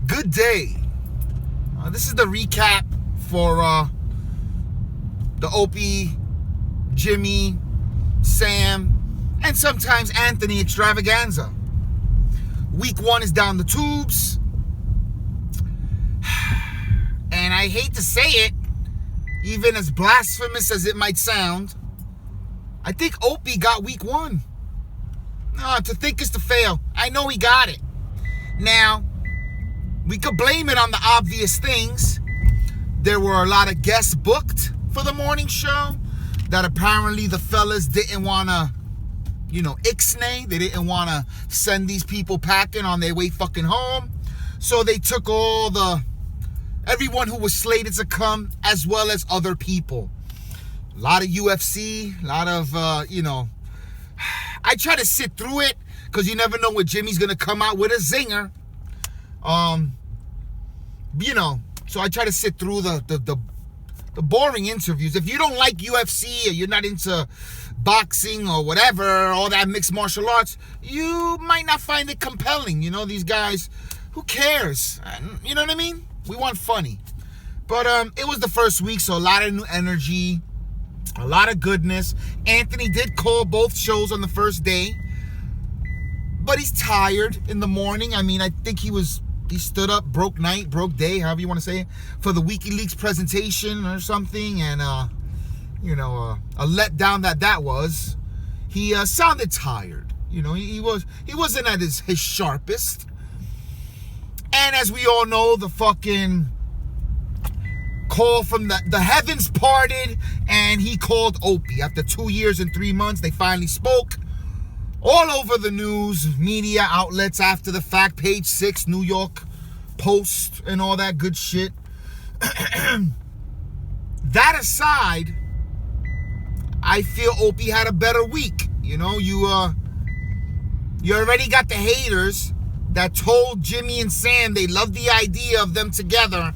Good day. This is the recap for the Opie, Jimmy, Sam, and sometimes Anthony extravaganza. Week 1 is down the tubes. And I hate to say it, even as blasphemous as it might sound, I think Opie got week 1. To think is to fail. I know he got it. Now, we could blame it on the obvious things. There were a lot of guests booked for the morning show that apparently the fellas didn't want to, ixnay. They didn't want to send these people packing on their way fucking home. So they took everyone who was slated to come, as well as other people. A lot of UFC, a lot of, I try to sit through it because you never know what Jimmy's going to come out with a zinger. So I try to sit through the boring interviews. If you don't like UFC or you're not into boxing or whatever, all that mixed martial arts, you might not find it compelling. These guys, who cares? You know what I mean? We want funny. But it was the first week, so a lot of new energy, a lot of goodness. Anthony did call both shows on the first day, but he's tired in the morning. I mean, I think he stood up, broke night, broke day, however you want to say it, for the WikiLeaks presentation or something, and a letdown that was. He sounded tired. He wasn't at his sharpest. And as we all know, the fucking call from the heavens parted, and he called Opie. After 2 years and 3 months, they finally spoke. All over the news, media outlets after the fact, Page 6, New York Post, and all that good shit. That aside, I feel Opie had a better week. You already got the haters that told Jimmy and Sam they loved the idea of them together,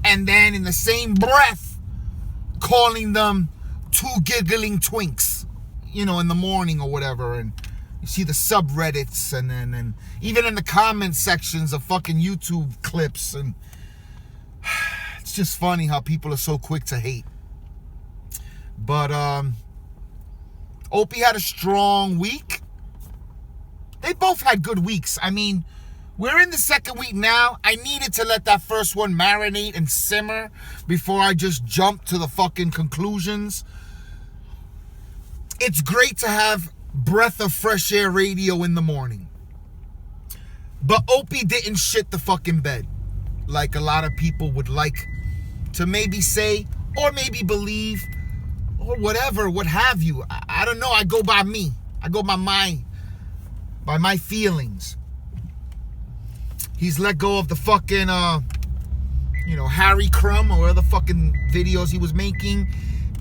and then in the same breath calling them two giggling twinks, in the morning or whatever. And you see the subreddits and even in the comment sections of fucking YouTube clips, and it's just funny how people are so quick to hate. But Opie had a strong week. They both had good weeks. I mean, we're in the second week now. I needed to let that first one marinate and simmer before I just jump to the fucking conclusions. It's great to have breath of fresh air radio in the morning. But Opie didn't shit the fucking bed like a lot of people would like to maybe say or maybe believe or whatever, what have you. I don't know. I go by me. I go by my feelings. He's let go of the fucking, Harry Crumb or other fucking videos he was making.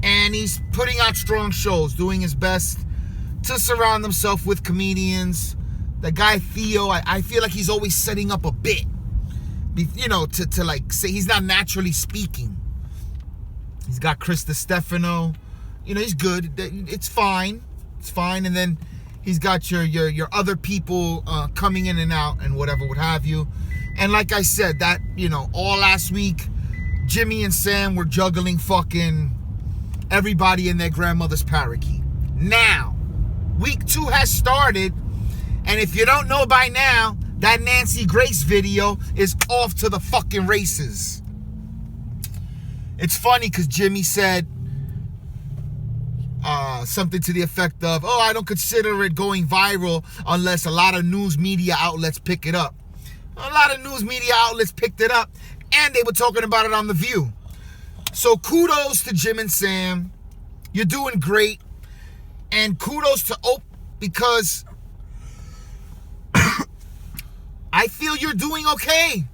And he's putting out strong shows, doing his best to surround himself with comedians. The guy Theo, I feel like he's always setting up a bit, to like say he's not naturally speaking. He's got Chris DiStefano. He's good. It's fine. It's fine. And then he's got your other people coming in and out and whatever, what have you. And like I said, that, all last week, Jimmy and Sam were juggling fucking everybody in their grandmother's parakeet. Now, week 2 has started, and if you don't know by now, that Nancy Grace video is off to the fucking races. It's funny because Jimmy said something to the effect of, I don't consider it going viral unless a lot of news media outlets pick it up. A lot of news media outlets picked it up, and they were talking about it on The View. So kudos to Jim and Sam. You're doing great. And kudos to Opie, because I feel you're doing okay.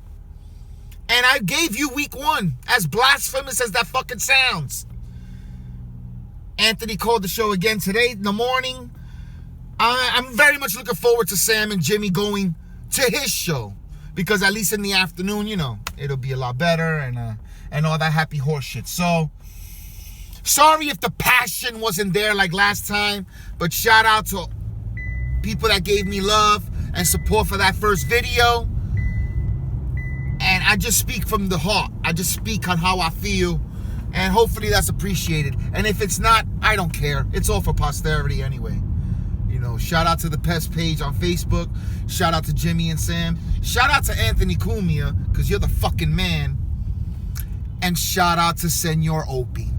And I gave you week 1, as blasphemous as that fucking sounds. Anthony called the show again today in the morning. I'm very much looking forward to Sam and Jimmy going to his show, because at least in the afternoon, it'll be a lot better and all that happy horse shit. So, sorry if the passion wasn't there like last time, but shout out to people that gave me love and support for that first video. I just speak from the heart. I just speak on how I feel, and hopefully that's appreciated. And if it's not, I don't care. It's all for posterity anyway. You know, shout out to the Pest page on Facebook. Shout out to Jimmy and Sam. Shout out to Anthony Cumia, because you're the fucking man. And shout out to Senor Opie.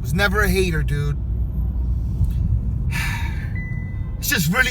Was never a hater, dude. It's just really